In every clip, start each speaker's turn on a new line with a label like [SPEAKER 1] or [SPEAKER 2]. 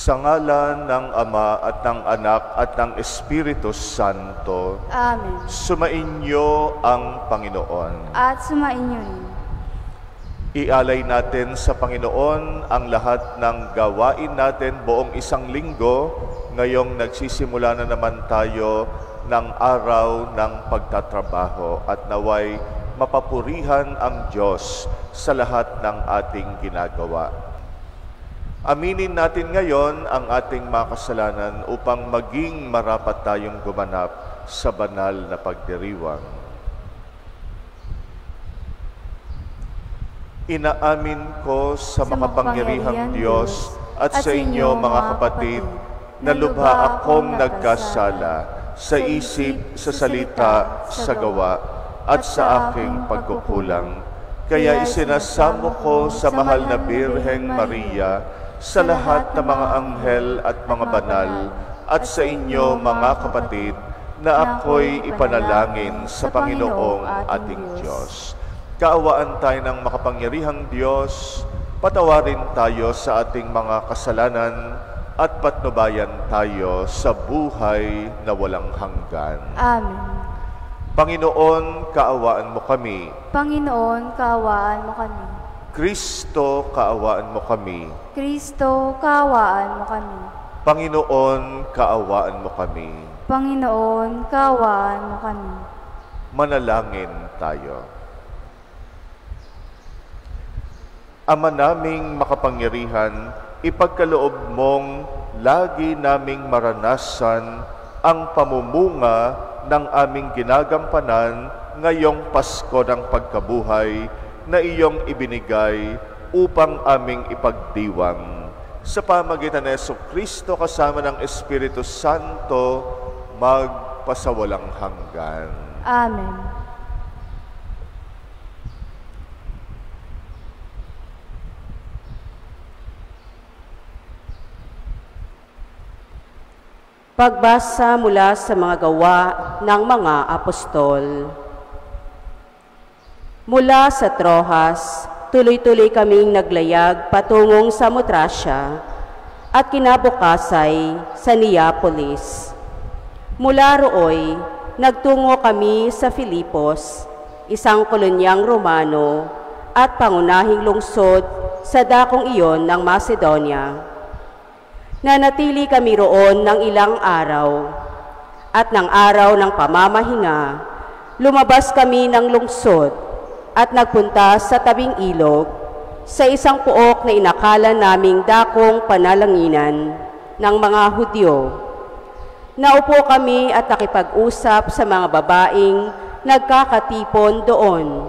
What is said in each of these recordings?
[SPEAKER 1] Sa ngalan ng Ama at ng Anak at ng Espiritu Santo.
[SPEAKER 2] Amen.
[SPEAKER 1] Sumainyo ang Panginoon.
[SPEAKER 2] At sumainyo rin.
[SPEAKER 1] Ialay natin sa Panginoon ang lahat ng gawain natin buong isang linggo. Ngayong nagsisimula na naman tayo ng araw ng pagtatrabaho at naway mapapurihan ang Diyos sa lahat ng ating ginagawa. Aminin natin ngayon ang ating mga kasalanan upang maging marapat tayong gumanap sa banal na pagdiriwang. Inaamin ko sa makapangyarihang Diyos at sa inyo mga kapatid na lubha akong nagkasala sa isip, sa salita, sa gawa at sa aking pagkukulang. Kaya isinasamo ko sa mahal na Birheng Maria, sa lahat ng mga anghel at mga banal, at sa inyo mga kapatid, na ako'y ipanalangin sa Panginoong ating Diyos. Kaawaan tayo ng makapangyarihang Diyos, patawarin tayo sa ating mga kasalanan, at patnubayan tayo sa buhay na walang hanggan.
[SPEAKER 2] Amen.
[SPEAKER 1] Panginoon, kaawaan mo kami.
[SPEAKER 2] Panginoon, kaawaan mo kami.
[SPEAKER 1] Kristo, kaawaan mo kami.
[SPEAKER 2] Kristo, kaawaan mo kami.
[SPEAKER 1] Panginoon, kaawaan mo kami.
[SPEAKER 2] Panginoon, kaawaan mo kami.
[SPEAKER 1] Manalangin tayo. Ama naming makapangyarihan, ipagkaloob mong lagi naming maranasan ang pamumunga ng aming ginagampanan ngayong Pasko ng Pagkabuhay na iyong ibinigay upang aming ipagdiwang. Sa pamagitan ni Jesucristo kasama ng Espiritu Santo, magpasawalang hanggan.
[SPEAKER 2] Amen.
[SPEAKER 3] Pagbasa mula sa mga gawa ng mga apostol. Mula sa Troas, tuloy-tuloy kaming naglayag patungong sa Samotracia at kinabukasay sa Neapolis. Mula rooy, nagtungo kami sa Filipos, isang kolonyang Romano at pangunahing lungsod sa dakong iyon ng Macedonia. Nanatili kami roon ng ilang araw, at ng araw ng pamamahinga, lumabas kami ng lungsod at nagpunta sa tabing ilog sa isang puok na inakala naming dakong panalanginan ng mga Hudyo. Naupo kami at nakipag-usap sa mga babaeng nagkakatipon doon.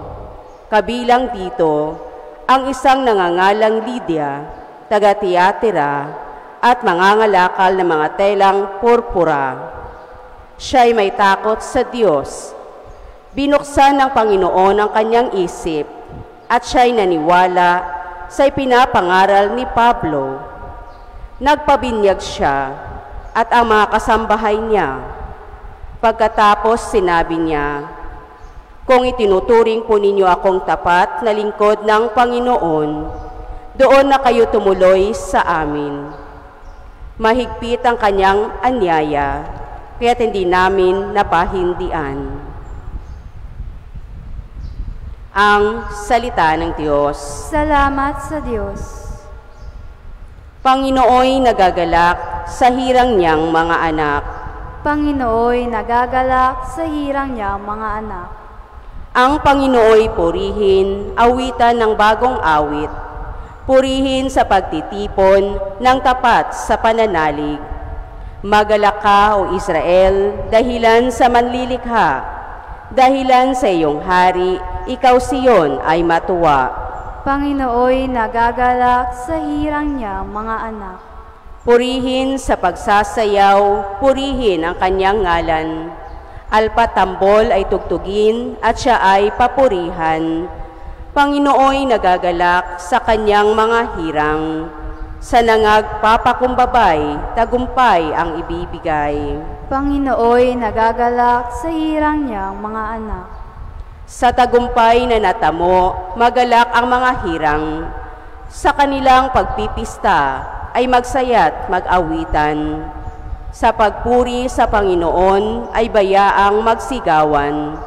[SPEAKER 3] Kabilang dito ang isang nangangalang Lydia, taga Tiatira, at mangangalakal ng mga telang purpura. Siya'y may takot sa Diyos. Binuksan ng Panginoon ang kanyang isip at siya'y naniwala sa ipinapangaral ni Pablo. Nagpabinyag siya at ang mga kasambahay niya. Pagkatapos sinabi niya, "Kung itinuturing po ninyo akong tapat na lingkod ng Panginoon, doon na kayo tumuloy sa amin." Mahigpit ang kanyang anyaya, kaya't hindi namin napahindian. Ang salita ng Diyos.
[SPEAKER 2] Salamat sa Diyos.
[SPEAKER 3] Panginooy nagagalak sa hirang niyang mga anak.
[SPEAKER 2] Panginooy nagagalak sa hirang niyang mga anak.
[SPEAKER 3] Ang Panginooy purihin, awitan ng bagong awit. Purihin sa pagtitipon ng tapat sa pananalig. Magalak ka, O Israel, dahilan sa manlilikha. Dahilan sa iyong hari, ikaw Siyon ay matuwa.
[SPEAKER 2] Panginooy nagagalak sa hirang niyang mga anak.
[SPEAKER 3] Purihin sa pagsasayaw, purihin ang kanyang ngalan. Alpatambol ay tugtugin at siya ay papurihan. Panginooy nagagalak sa kanyang mga hirang. Sa nangagpapakumbabay, tagumpay ang ibibigay.
[SPEAKER 2] Panginooy nagagalak sa hirang niyang mga anak.
[SPEAKER 3] Sa tagumpay na natamo, magalak ang mga hirang. Sa kanilang pagpipista, ay magsaya't mag-awitan. Sa pagpuri sa Panginoon ay bayaang magsigawan.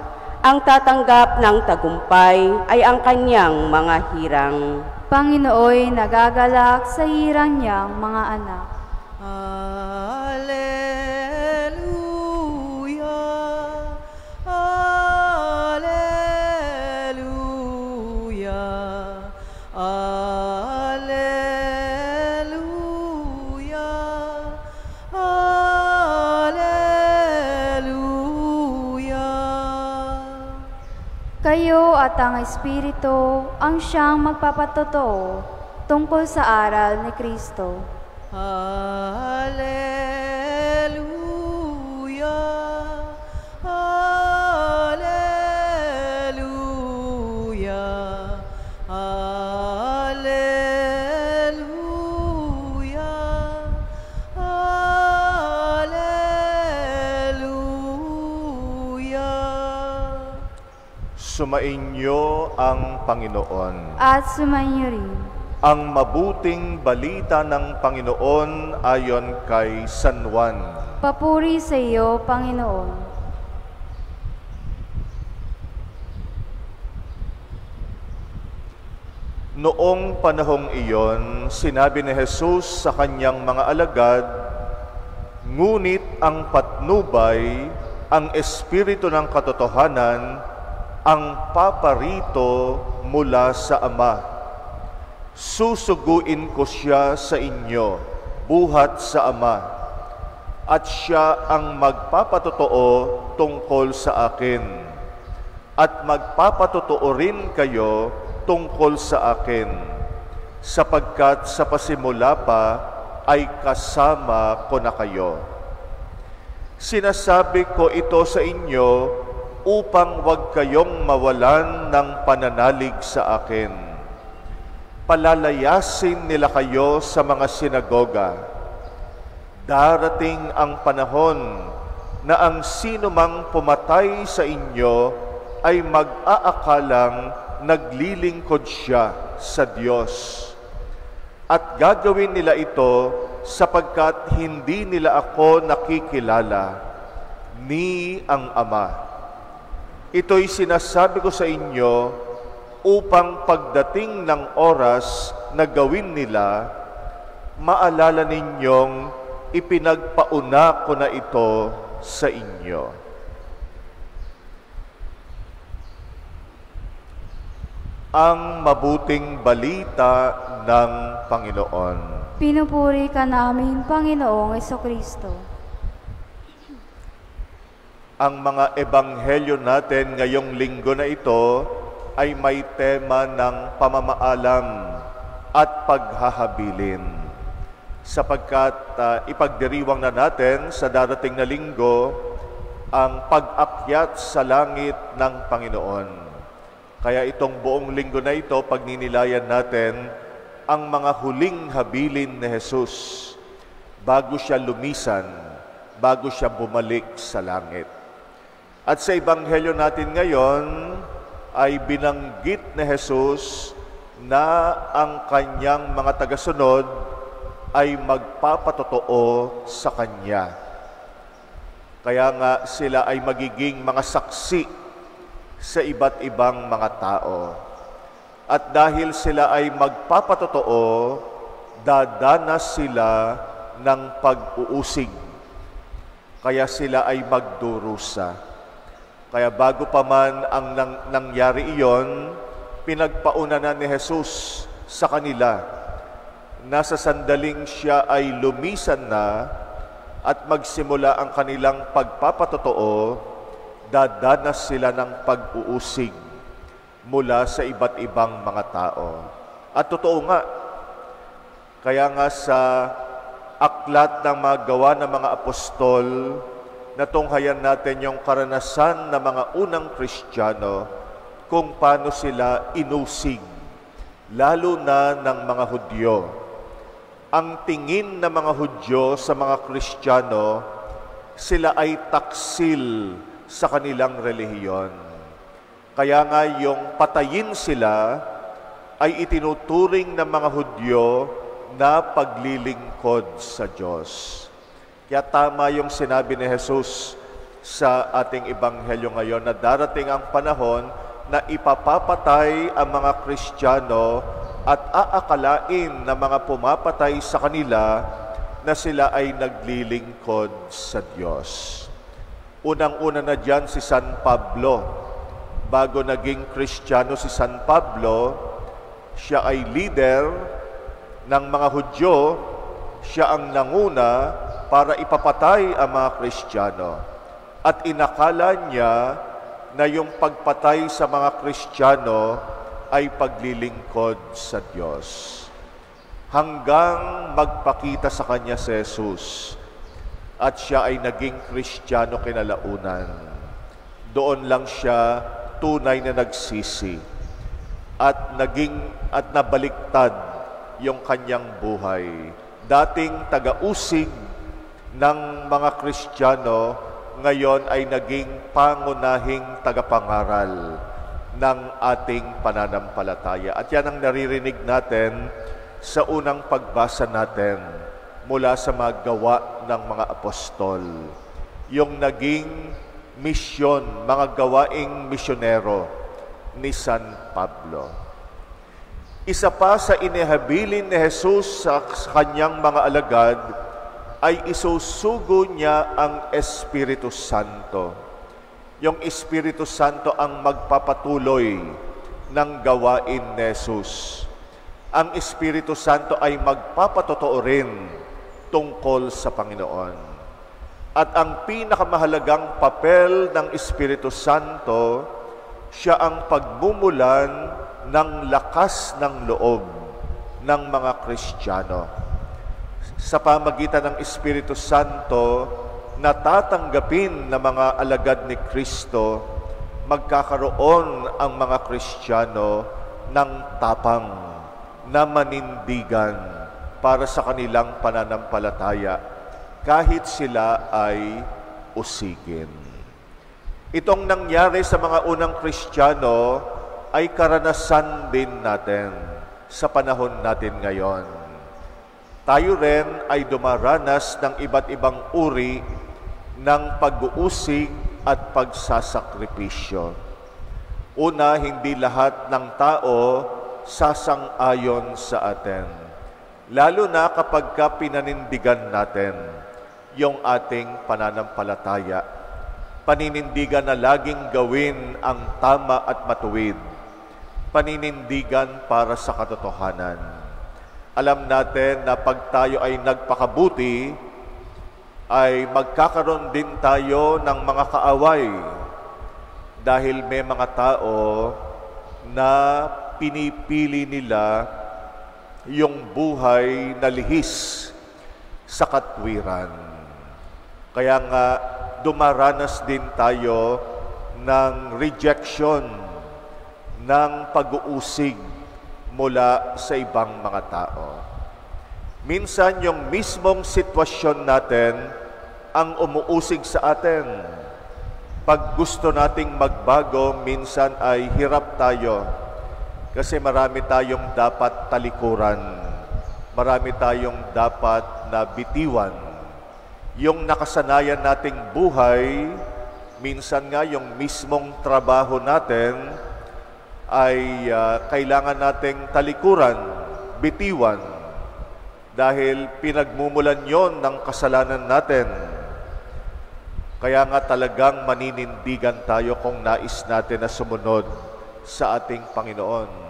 [SPEAKER 3] Ang tatanggap ng tagumpay ay ang kanyang mga hirang.
[SPEAKER 2] Panginooy nagagalak sa hirang niyang mga anak.
[SPEAKER 4] Alleluia, Alleluia, Alleluia, Alleluia.
[SPEAKER 2] Kayo at ang Espiritu ang siyang magpapatotoo tungkol sa aral ni Kristo.
[SPEAKER 4] Alleluia, Alleluia, Alleluia, Alleluia.
[SPEAKER 1] Sumainyo ang Panginoon.
[SPEAKER 2] At sumainyo rin.
[SPEAKER 1] Ang mabuting balita ng Panginoon ayon kay San Juan.
[SPEAKER 2] Papuri sa iyo, Panginoon.
[SPEAKER 1] Noong panahong iyon, sinabi ni Jesus sa kanyang mga alagad, "Ngunit ang patnubay, ang Espiritu ng katotohanan, ang paparito mula sa Ama. Susuguin ko siya sa inyo, buhat sa Ama, at siya ang magpapatotoo tungkol sa akin, at magpapatotoo rin kayo tungkol sa akin, sapagkat sa pasimula pa ay kasama ko na kayo. Sinasabi ko ito sa inyo upang huwag kayong mawalan ng pananalig sa akin. Palalayasin nila kayo sa mga sinagoga. Darating ang panahon na ang sino mang pumatay sa inyo ay mag-aakalang naglilingkod siya sa Diyos. At gagawin nila ito sapagkat hindi nila ako nakikilala, ni ang Ama. Ito'y sinasabi ko sa inyo upang pagdating ng oras na gawin nila, maalala ninyong ipinagpauna ko na ito sa inyo." Ang mabuting balita ng Panginoon.
[SPEAKER 2] Pinupuri ka namin, Panginoong Jesucristo.
[SPEAKER 1] Ang mga ebanghelyo natin ngayong linggo na ito ay may tema ng pamamaalam at paghahabilin. Sapagkat ipagdiriwang na natin sa darating na linggo ang pag-akyat sa langit ng Panginoon. Kaya itong buong linggo na ito, pagninilayan natin ang mga huling habilin ni Jesus bago siya lumisan, bago siya bumalik sa langit. At sa ebanghelyo natin ngayon, ay binanggit ni Jesus na ang kanyang mga tagasunod ay magpapatotoo sa Kanya. Kaya nga sila ay magiging mga saksi sa iba't ibang mga tao. At dahil sila ay magpapatotoo, dadanas sila ng pag-uusig. Kaya sila ay magdurusa. Kaya bago pa man ang nangyari iyon, pinagpauna na ni Jesus sa kanila. Nasa sandaling siya ay lumisan na at magsimula ang kanilang pagpapatotoo, dadanas sila ng pag-uusig mula sa iba't ibang mga tao. At totoo nga, kaya nga sa aklat ng mga gawa ng mga apostol, natunghayan natin yung karanasan ng mga unang Kristiyano kung paano sila inusig, lalo na ng mga Hudyo. Ang tingin ng mga Hudyo sa mga Kristiyano, sila ay taksil sa kanilang relihiyon. Kaya nga yung patayin sila ay itinuturing ng mga Hudyo na paglilingkod sa Diyos. Kaya tama yung sinabi ni Jesus sa ating ebanghelyo ngayon na darating ang panahon na ipapapatay ang mga Kristiyano at aakalain na mga pumapatay sa kanila na sila ay naglilingkod sa Diyos. Unang-una na dyan si San Pablo. Bago naging Kristiyano si San Pablo, siya ay leader ng mga Hudyo, siya ang nanguna para ipapatay ang mga Kristiyano. At inakala niya na yung pagpatay sa mga Kristiyano ay paglilingkod sa Diyos. Hanggang magpakita sa kanya si Jesus at siya ay naging Kristiyano kinalaunan. Doon lang siya tunay na nagsisi at nabaliktad yung kanyang buhay. Dating taga-usig ng mga Kristiyano, ngayon ay naging pangunahing tagapangaral ng ating pananampalataya. At yan ang naririnig natin sa unang pagbasa natin mula sa mga gawa ng mga apostol. Yung naging misyon, mga gawaing misyonero ni San Pablo. Isa pa sa inihabilin ni Jesus sa kanyang mga alagad ay isusugo niya ang Espiritu Santo. Yung Espiritu Santo ang magpapatuloy ng gawain ni Jesus. Ang Espiritu Santo ay magpapatotoo rin tungkol sa Panginoon. At ang pinakamahalagang papel ng Espiritu Santo, siya ang pagmumulan ng lakas ng loob ng mga Kristiyano. Sa pamagitan ng Espiritu Santo, natatanggapin ng mga alagad ni Kristo, magkakaroon ang mga Kristiyano ng tapang na manindigan para sa kanilang pananampalataya kahit sila ay usigin. Itong nangyari sa mga unang Kristiyano ay karanasan din natin sa panahon natin ngayon. Tayo rin ay dumaranas ng iba't ibang uri ng pag-uusig at pagsasakripisyo. Una, hindi lahat ng tao sasang-ayon sa atin. Lalo na kapag pinanindigan natin yung ating pananampalataya. Paninindigan na laging gawin ang tama at matuwid. Paninindigan para sa katotohanan. Alam natin na pag tayo ay nagpakabuti, ay magkakaroon din tayo ng mga kaaway. Dahil may mga tao na pinipili nila yung buhay na lihis sa katwiran. Kaya nga, dumaranas din tayo ng rejection, ng pag-uusig mula sa ibang mga tao. Minsan, yung mismong sitwasyon natin ang umuusig sa atin. Pag gusto nating magbago, minsan ay hirap tayo kasi marami tayong dapat talikuran. Marami tayong dapat na bitiwan. Yung nakasanayan nating buhay, minsan nga yung mismong trabaho natin ay kailangan nating talikuran, bitiwan, dahil pinagmumulan yon ng kasalanan natin. Kaya nga talagang maninindigan tayo kung nais natin na sumunod sa ating Panginoon.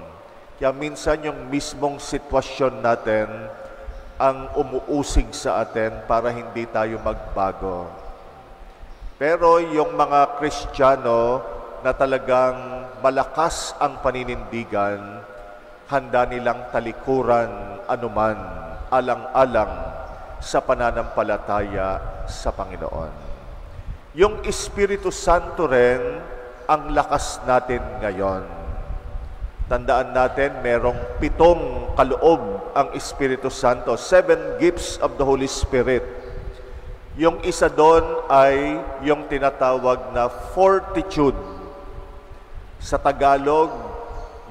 [SPEAKER 1] Kaya minsan yung mismong sitwasyon natin ang umuusig sa atin para hindi tayo magbago. Pero yung mga Kristiyano na talagang malakas ang paninindigan, handa nilang talikuran anuman, alang-alang sa pananampalataya sa Panginoon. Yung Espiritu Santo rin ang lakas natin ngayon. Tandaan natin, merong 7 kaloob ang Espiritu Santo, 7 gifts of the Holy Spirit. Yung isa doon ay yung tinatawag na fortitude. Sa Tagalog,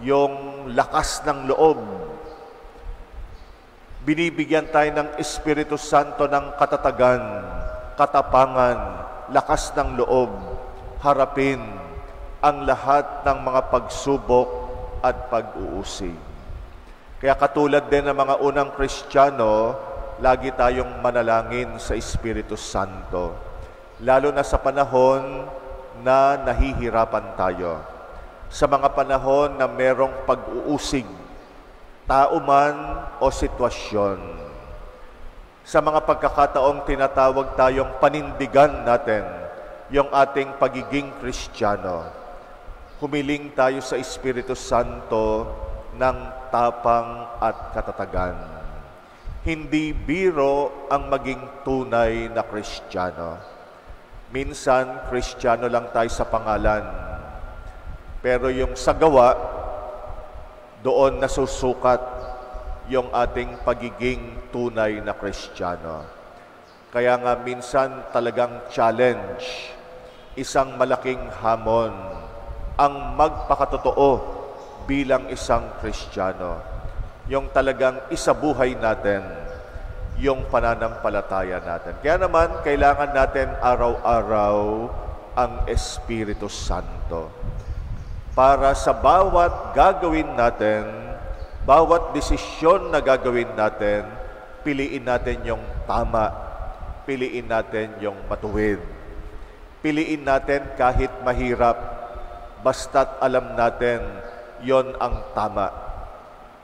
[SPEAKER 1] yung lakas ng loob. Binibigyan tayo ng Espiritu Santo ng katatagan, katapangan, lakas ng loob, harapin ang lahat ng mga pagsubok at pag-uusig. Kaya katulad din ng mga unang Kristiyano, lagi tayong manalangin sa Espiritu Santo, lalo na sa panahon na nahihirapan tayo, sa mga panahon na merong pag-uusig, tao man o sitwasyon. Sa mga pagkakataong tinatawag tayong panindigan natin yung ating pagiging Kristiyano, humiling tayo sa Espiritu Santo ng tapang at katatagan. Hindi biro ang maging tunay na Kristiyano. Minsan, Kristiyano lang tayo sa pangalan, pero yung sa gawa, doon nasusukat yung ating pagiging tunay na Kristiyano. Kaya nga minsan talagang challenge, isang malaking hamon, ang magpakatotoo bilang isang Kristiyano. Yung talagang isabuhay natin, yung pananampalataya natin. Kaya naman, kailangan natin araw-araw ang Espiritu Santo. Para sa bawat gagawin natin, bawat desisyon na gagawin natin, piliin natin yung tama, piliin natin yung matuwid. Piliin natin kahit mahirap, basta't alam natin yon ang tama.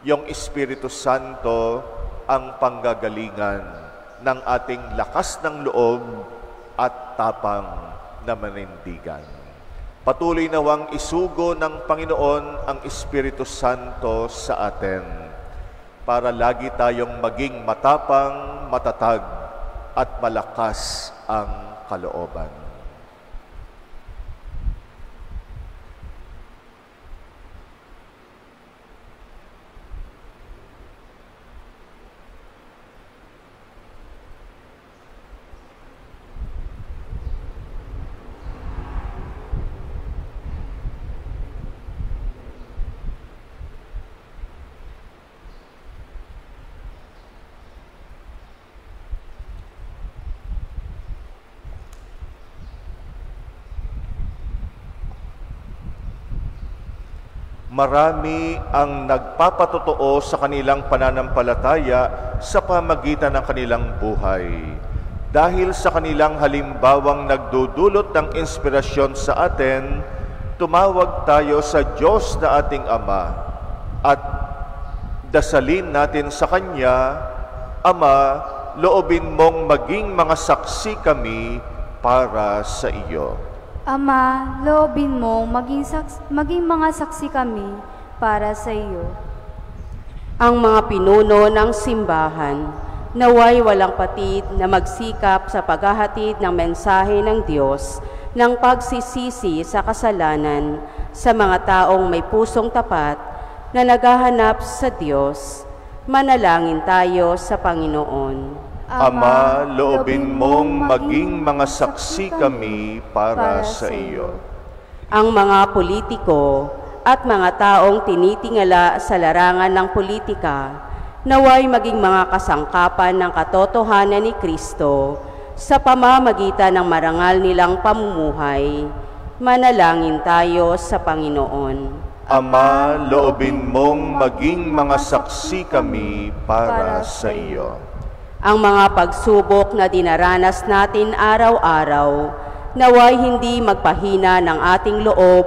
[SPEAKER 1] Yung Espiritu Santo ang panggagalingan ng ating lakas ng loob at tapang na manindigan. Patuloy nawang isugo ng Panginoon ang Espiritu Santo sa atin para lagi tayong maging matapang, matatag at malakas ang kalooban. Marami ang nagpapatotoo sa kanilang pananampalataya sa pamagitan ng kanilang buhay. Dahil sa kanilang halimbawang nagdudulot ng inspirasyon sa atin, tumawag tayo sa Diyos na ating Ama at dasalin natin sa Kanya, Ama, loobin mong maging mga saksi kami para sa iyo.
[SPEAKER 2] Ama, loobin mo maging mga saksi kami para sa iyo.
[SPEAKER 3] Ang mga pinuno ng simbahan, naway walang patid na magsikap sa paghahatid ng mensahe ng Diyos ng pagsisisi sa kasalanan sa mga taong may pusong tapat na naghahanap sa Diyos. Manalangin tayo sa Panginoon.
[SPEAKER 1] Ama, loobin mong maging mga saksi kami para sa iyo.
[SPEAKER 3] Ang mga politiko at mga taong tinitingala sa larangan ng politika, naway maging mga kasangkapan ng katotohanan ni Kristo sa pamamagitan ng marangal nilang pamumuhay. Manalangin tayo sa Panginoon.
[SPEAKER 1] Ama, loobin mong maging mga saksi kami para sa iyo.
[SPEAKER 3] Ang mga pagsubok na dinaranas natin araw-araw, naway hindi magpahina ng ating loob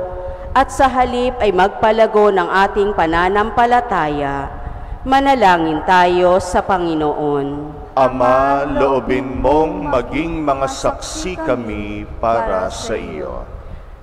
[SPEAKER 3] at sa halip ay magpalago ng ating pananampalataya. Manalangin tayo sa Panginoon.
[SPEAKER 1] Ama, loobin mong maging mga saksi kami para sa iyo.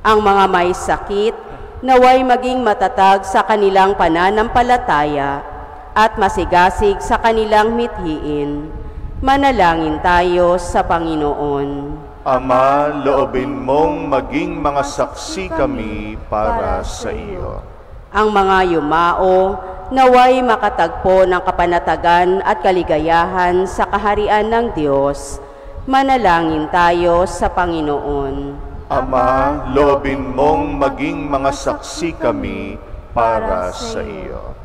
[SPEAKER 3] Ang mga may sakit, naway maging matatag sa kanilang pananampalataya at masigasig sa kanilang mithiin. Manalangin tayo sa Panginoon.
[SPEAKER 1] Ama, loobin mong maging mga saksi kami para sa iyo.
[SPEAKER 3] Ang mga yumao, naway makatagpo ng kapanatagan at kaligayahan sa kaharian ng Diyos. Manalangin tayo sa Panginoon.
[SPEAKER 1] Ama, loobin mong maging mga saksi kami para sa iyo.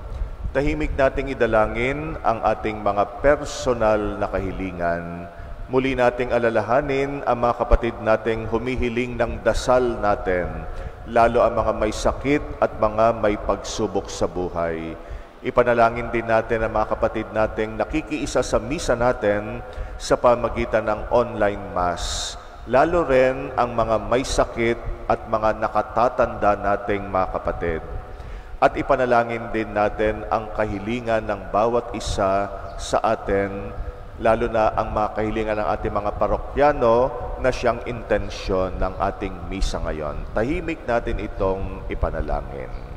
[SPEAKER 1] Tahimik nating idalangin ang ating mga personal na kahilingan. Muli nating alalahanin ang mga kapatid nating humihiling ng dasal natin, lalo ang mga may sakit at mga may pagsubok sa buhay. Ipanalangin din natin ang mga kapatid nating nakikiisa sa misa natin sa pamagitan ng online mass, lalo rin ang mga may sakit at mga nakatatanda nating mga kapatid. At ipanalangin din natin ang kahilingan ng bawat isa sa atin, lalo na ang mga kahilingan ng ating mga parokyano na siyang intensyon ng ating misa ngayon. Tahimik natin itong ipanalangin.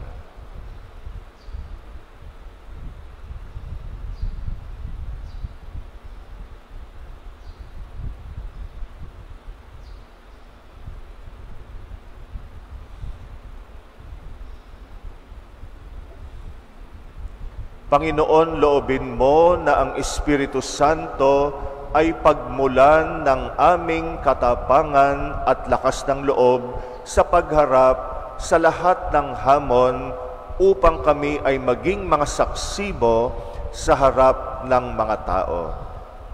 [SPEAKER 1] Panginoon, loobin mo na ang Espiritu Santo ay pagmulan ng aming katapangan at lakas ng loob sa pagharap sa lahat ng hamon upang kami ay maging mga saksibo sa harap ng mga tao.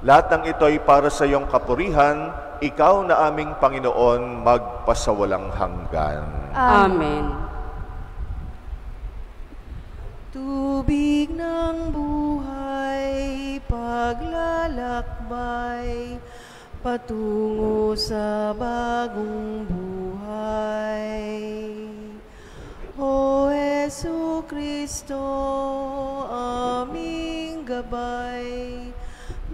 [SPEAKER 1] Lahat ng ito ay para sa iyong kapurihan, ikaw na aming Panginoon magpasawalang hanggan.
[SPEAKER 3] Amen.
[SPEAKER 4] Tubig ng buhay, paglalakbay, patungo sa bagong buhay. O Jesu Kristo, aming gabay,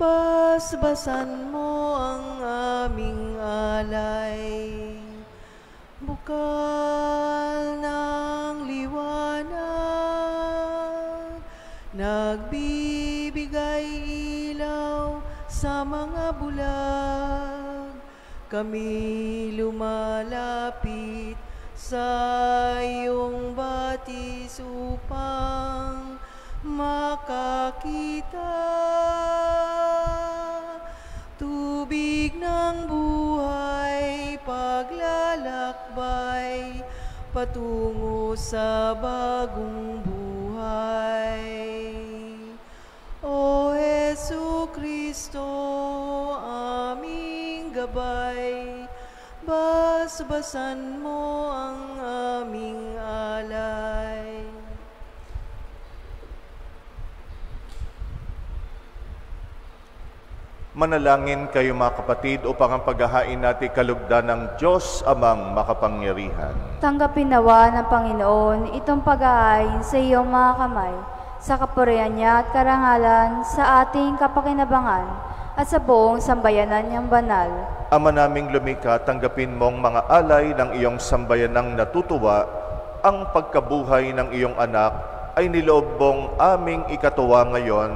[SPEAKER 4] basbasan mo ang aming alay. Bukal ng liwanag, nagbibigay ilaw sa mga bulag. Kami lumalapit sa iyong batis upang makakita. Tubig ng buhay, paglalakbay, patungo sa bagong buhay. O Jesu Kristo, aming gabay, basbasan mo ang aming alay.
[SPEAKER 1] Manalangin kayo mga kapatid upang ang paghahain natin kalugdan ng Diyos Amang makapangyarihan.
[SPEAKER 2] Tanggapin nawa ng Panginoon itong pag-aayin sa iyong mga kamay, sa kapurihan niya at karangalan sa ating kapakinabangan at sa buong sambayanan niyang banal.
[SPEAKER 1] Ama naming lumikha, tanggapin mong mga alay ng iyong sambayanang natutuwa, ang pagkabuhay ng iyong anak ay niloob mong aming ikatuwa ngayon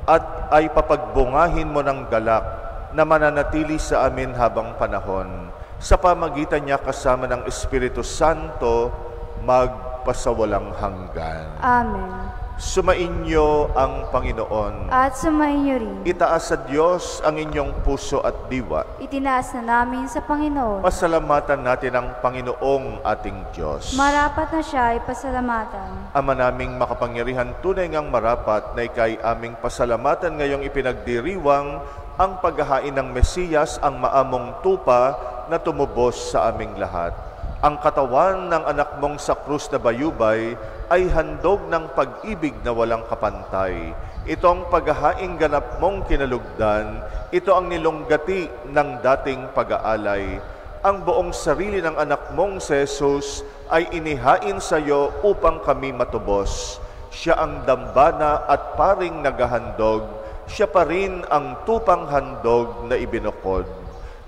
[SPEAKER 1] at ay papagbungahin mo ng galak na mananatili sa amin habang panahon. Sa pamagitan niya kasama ng Espiritu Santo, magpasawalang hanggan.
[SPEAKER 2] Amen.
[SPEAKER 1] Sumainyo ang Panginoon.
[SPEAKER 2] At sumainyo rin.
[SPEAKER 1] Itaas sa Diyos ang inyong puso at diwa.
[SPEAKER 2] Itinaas na namin sa Panginoon.
[SPEAKER 1] Pasalamatan natin ang Panginoong ating Diyos.
[SPEAKER 2] Marapat na siya ay pasalamatan.
[SPEAKER 1] Ama naming makapangyarihan, tunay ngang marapat na ikay aming pasalamatan ngayong ipinagdiriwang ang paghahain ng Mesiyas, ang maamong tupa na tumubos sa aming lahat. Ang katawan ng anak mong sa krus na bayubay ay handog ng pag-ibig na walang kapantay. Ito ang paghahaing ganap mong kinalugdan, ito ang nilunggati ng dating pag-aalay. Ang buong sarili ng anak mong si Jesus ay inihain sa iyo upang kami matubos. Siya ang dambana at paring naghahandog, siya pa rin ang tupang handog na ibinukod.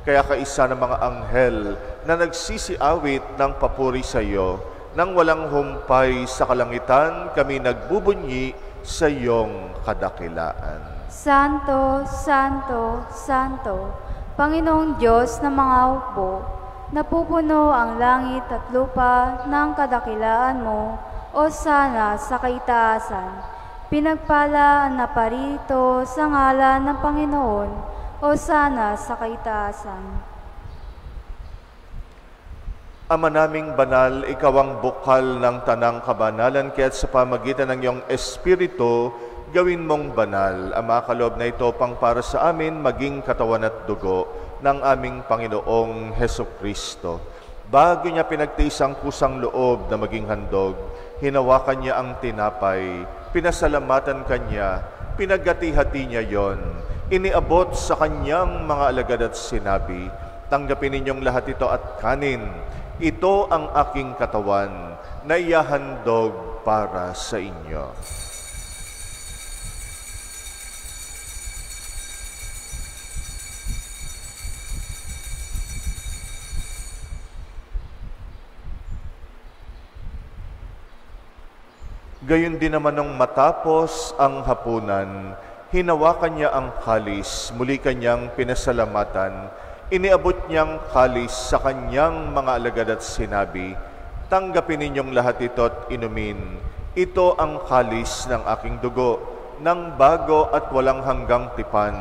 [SPEAKER 1] Kaya kaisa ng mga anghel na nagsisiawit ng papuri sa iyo, nang walang humpay sa kalangitan, kami nagbubunyi sa iyong kadakilaan.
[SPEAKER 2] Santo, Santo, Santo, Panginoong Diyos ng mga hukbo, napupuno ang langit at lupa ng kadakilaan mo, o sana sa kaitaasan. Pinagpala na parito sa ngalan ng Panginoon, o sana sa kaitaasan.
[SPEAKER 1] Ama naming banal, ikaw ang bukal ng tanang kabanalan, kaya't sa pamagitan ng iyong Espiritu, gawin mong banal ang mga kaloob na ito pang para sa amin maging katawan at dugo ng aming Panginoong Hesukristo. Bago niya pinagtiis ang kusang loob na maging handog, hinawakan niya ang tinapay, pinasalamatan kanya, pinaghati-hati niya yon, iniabot sa kanyang mga alagad at sinabi, "Tanggapin ninyong lahat ito at kanin. Ito ang aking katawan na ihahandog para sa inyo." Gayon din naman nung matapos ang hapunan, hinawakan niya ang kalis, muli kanyang pinasalamatan, iniabot niyang kalis sa kanyang mga alagad at sinabi, "Tanggapin ninyong lahat ito at inumin. Ito ang kalis ng aking dugo, ng bago at walang hanggang tipan,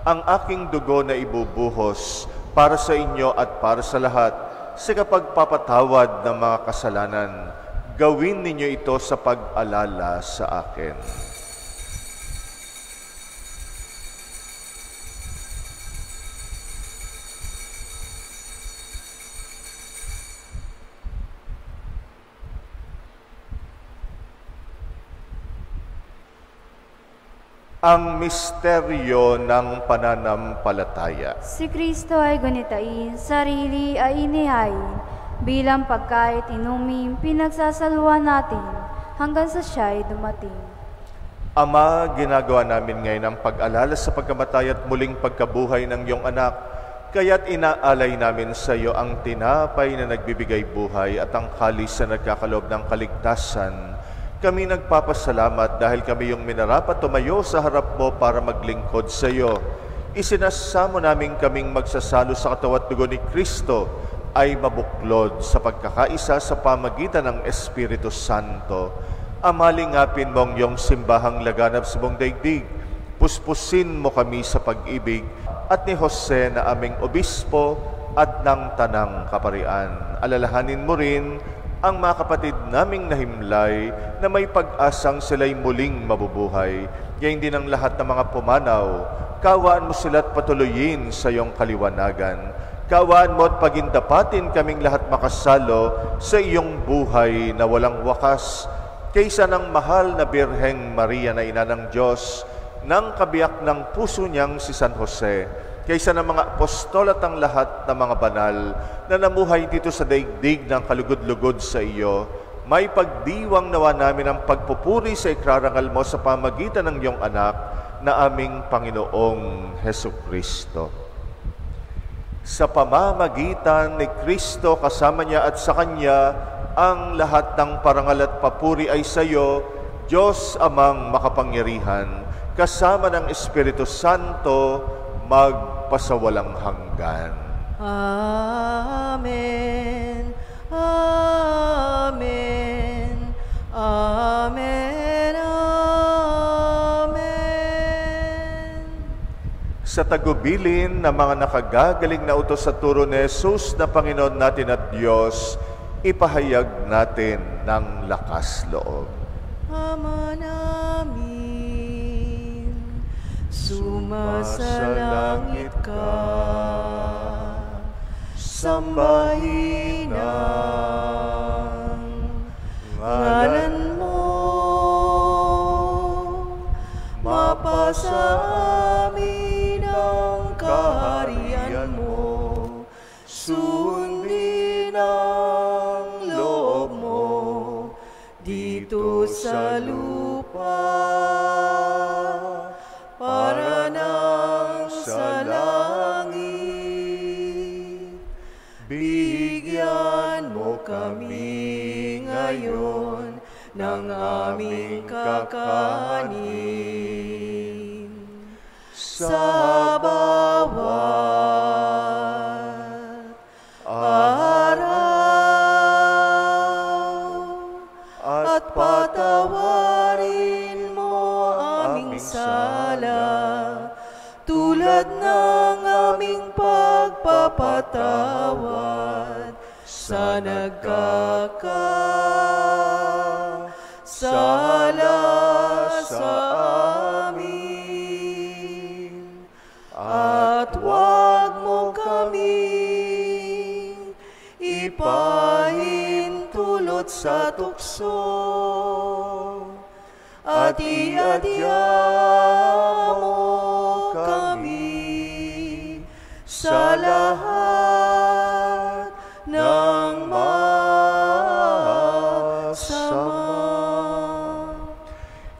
[SPEAKER 1] ang aking dugo na ibubuhos para sa inyo at para sa lahat, sa kapagpapatawad ng mga kasalanan. Gawin ninyo ito sa pag-alala sa akin." Ang misteryo ng pananampalataya.
[SPEAKER 2] Si Kristo ay gunitain, sarili ay inihain, bilang pagkait inumim, pinagsasaluhan natin, hanggang sa siya'y dumating.
[SPEAKER 1] Ama, ginagawa namin ngayon ang pag-alala sa pagkamatay at muling pagkabuhay ng iyong anak, kaya't inaalay namin sa iyo ang tinapay na nagbibigay buhay at ang kalis na nagkakaloob ng kaligtasan. Kami nagpapasalamat dahil kami yung minarapat tumayo sa harap mo para maglingkod sa iyo. Isinasamo namin kaming magsasalo sa katawan at dugo ni Kristo ay mabuklod sa pagkakaisa sa pamagitan ng Espiritu Santo. Amalingapin mo ang iyong simbahang laganap sa buong daigdig. Puspusin mo kami sa pag-ibig at ni Jose na aming obispo at ng tanang kaparian. Alalahanin mo rin ang mga kapatid naming nahimlay na may pag-asang sila'y muling mabubuhay. Gayon din ang lahat ng mga pumanaw. Kawaan mo sila't patuloyin sa iyong kaliwanagan. Kawaan mo at pagindapatin kaming lahat makasalo sa iyong buhay na walang wakas. Kaysa ng mahal na Birheng Maria na ina ng Diyos, ng kabiyak ng puso niyang si San Jose, kaysa ng mga apostol at ang lahat ng mga banal na namuhay dito sa daigdig ng kalugod-lugod sa iyo, may pagdiwang nawa namin ang pagpupuri sa ikrarangal mo sa pamagitan ng iyong anak na aming Panginoong Hesukristo. Sa pamamagitan ni Kristo, kasama niya at sa Kanya, ang lahat ng parangal at papuri ay sa iyo, Diyos Amang makapangyarihan, kasama ng Espiritu Santo, magpasawalang hanggan.
[SPEAKER 4] Amen. Amen. Amen. Amen.
[SPEAKER 1] Sa tagubilin ng mga nakagagaling na utos sa turo ni Jesus na Panginoon natin at Diyos, ipahayag natin ng lakas loob.
[SPEAKER 4] Ama namin, sumasalangit ka, sambahin ang ngalan mo, mapasa amin ang kaharian mo, sundin ang loob mo dito sa lupa para nang sa langit. Bigyan mo kami ngayon ng aming kakanin sa bawat araw, at patawarin mo aming sala tulad ng aming pagpapatawad sa nagkakasala sa amin, at huwag mo kaming ipahintulot sa tukso, at iadya mo kami sa lahat ng masama.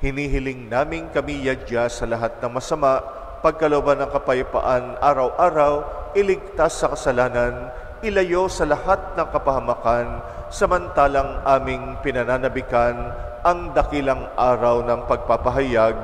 [SPEAKER 1] Hinihiling namin kami yadya sa lahat ng masama, pagkalooban ng kapayapaan araw-araw, iligtas sa kasalanan, ilayo sa lahat ng kapahamakan, samantalang aming pinananabikan ang dakilang araw ng pagpapahayag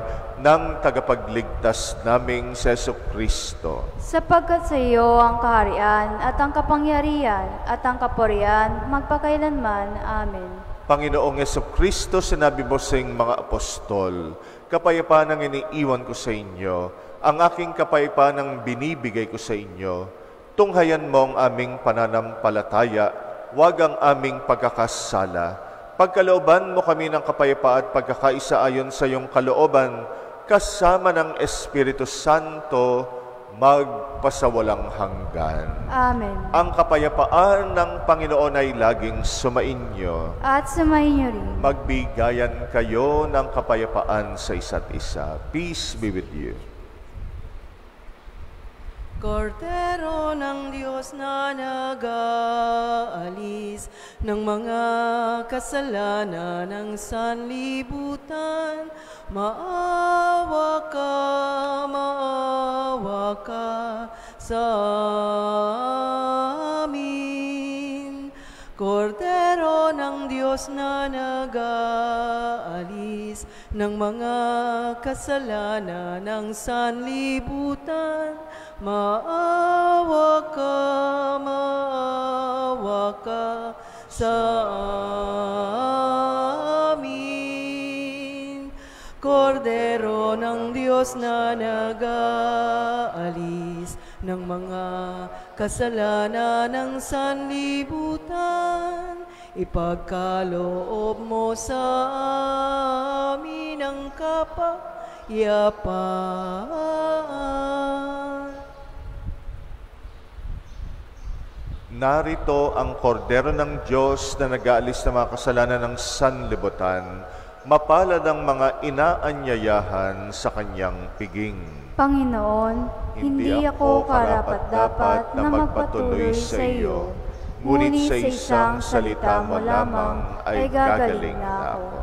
[SPEAKER 1] ng tagapagligtas naming si Jesucristo.
[SPEAKER 2] Sapagkat sa iyo ang kaharian at ang kapangyarihan at ang kapurihan magpakailanman. Amen.
[SPEAKER 1] Panginoong Jesucristo, sinabi mo sa mga apostol, kapayapaan ang iniiwan ko sa inyo, ang aking kapayapaan ang binibigay ko sa inyo. Tunghayan mo ang aming pananampalataya, huwag ang aming pagkakasala. Pagkalooban mo kami ng kapayapaan at pagkakaisa ayon sa iyong kalooban, kasama ng Espiritu Santo, magpasawalang hanggan.
[SPEAKER 2] Amen.
[SPEAKER 1] Ang kapayapaan ng Panginoon ay laging sumainyo.
[SPEAKER 2] At sumainyo rin.
[SPEAKER 1] Magbigayan kayo ng kapayapaan sa isa't isa. Peace be with you.
[SPEAKER 4] Kordero ng Diyos na nag-aalis ng mga kasalanan ng sanlibutan, maawa ka sa amin. Kordero ng Diyos na nag-aalis ng mga kasalanan ng sanlibutan, maawa ka sa amin. Kordero ng Diyos na nag-aalis ng mga kasalanan ng sanlibutan, ipagkaloob mo sa amin ang kapayapaan.
[SPEAKER 1] Narito ang kordero ng Diyos na nag-aalis ng mga kasalanan ng sanlibutan. Mapalad ang mga inaanyayahan sa kanyang piging.
[SPEAKER 2] Panginoon, hindi ako karapat-dapat na magpatuloy sa iyo, ngunit sa isang salita mo lamang ay gagaling na ako.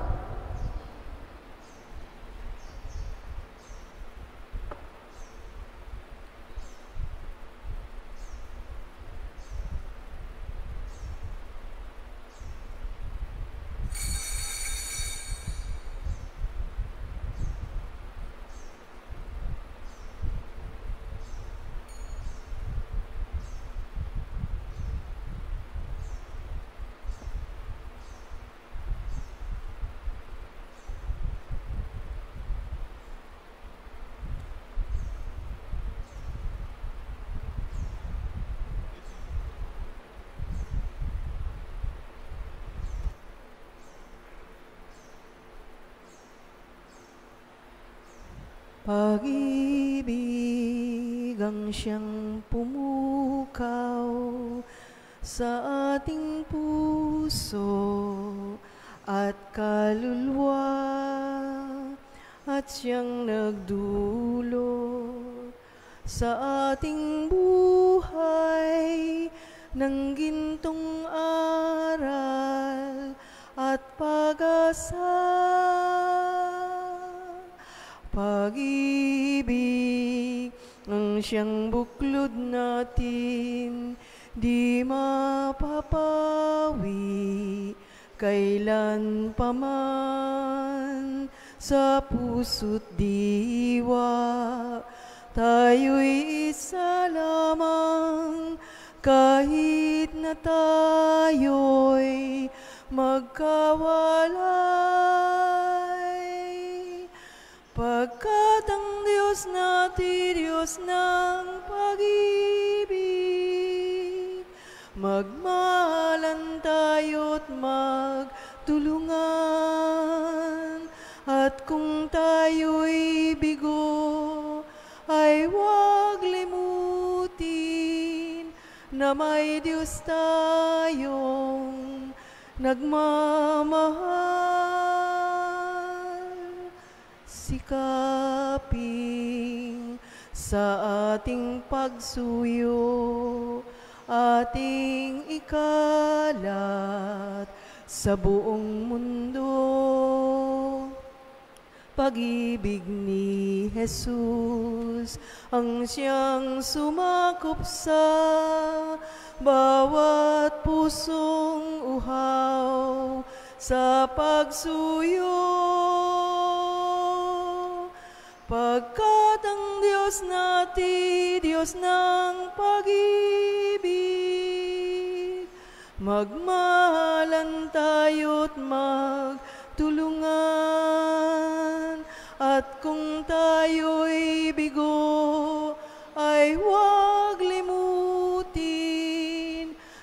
[SPEAKER 4] Pag-ibig ang siyang pumukaw sa ating puso at kaluluwa, at siyang nagdulot sa ating buhay ng gintong aral at pag-asa. Pag-ibig ang siyang buklod natin, di mapapawi kailan paman. Sa puso't diwa, tayo'y isa lamang, kahit na tayo'y magkawalay. Pagkat ang Diyos natin, Diyos ng pag-ibig, magmahal magtulungan. At kung tayo'y bigo, ay huwag limutin na may Diyos tayong nagmamahal. Sikaping sa ating pagsuyo, ating ikalat sa buong mundo. Pag-ibig ni Jesus ang siyang sumakop sa bawat pusong uhaw sa pagsuyo. Pagkat ang Diyos natin, Diyos ng pag-ibig, magmahalan tayo't magtulungan. At kung tayo'y bigo, ay huwag limutin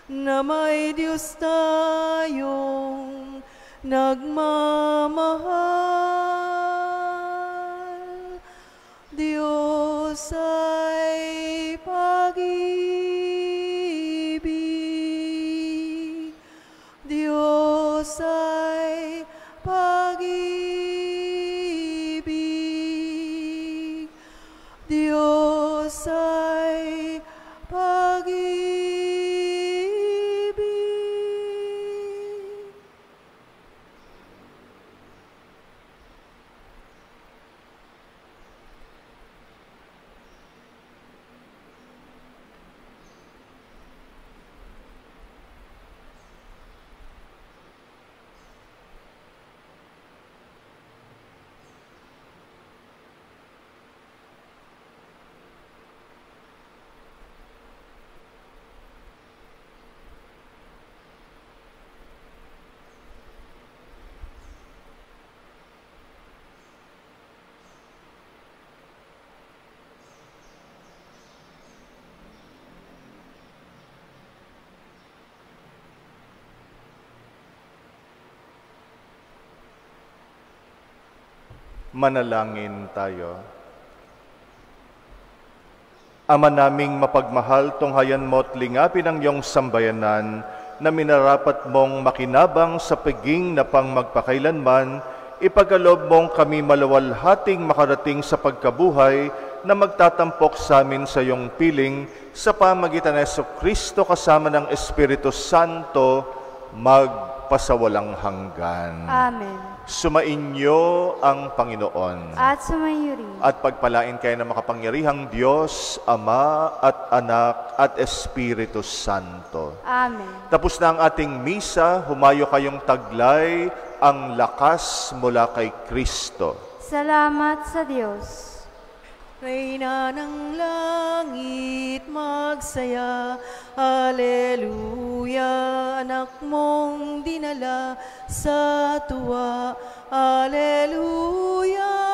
[SPEAKER 4] na may Diyos tayong nagmamahal. Diyos ay pag-ibig, Diyos ay pag-ibig, Diyos ay pag-ibig.
[SPEAKER 1] Manalangin tayo. Ama naming mapagmahal, tunghayan mo't lingapin ang iyong sambayanan na minarapat mong makinabang sa piging na pang magpakailanman, ipagkaloob mong kami malawalhating makarating sa pagkabuhay na magtatampok sa amin sa iyong piling sa pamagitan ng Jesucristo kasama ng Espiritu Santo, magpasawalang hanggan.
[SPEAKER 2] Amen.
[SPEAKER 1] Sumainyo ang Panginoon.
[SPEAKER 2] At sumayo rin.
[SPEAKER 1] At pagpalain kayo ng makapangyarihang Diyos, Ama at Anak at Espiritu Santo.
[SPEAKER 2] Amen.
[SPEAKER 1] Tapos na ang ating misa, humayo kayong taglay ang lakas mula kay Kristo.
[SPEAKER 2] Salamat sa Diyos.
[SPEAKER 4] Reyna ng langit, magsaya, Alleluia, anak mong dinala sa tuwa, Alleluia.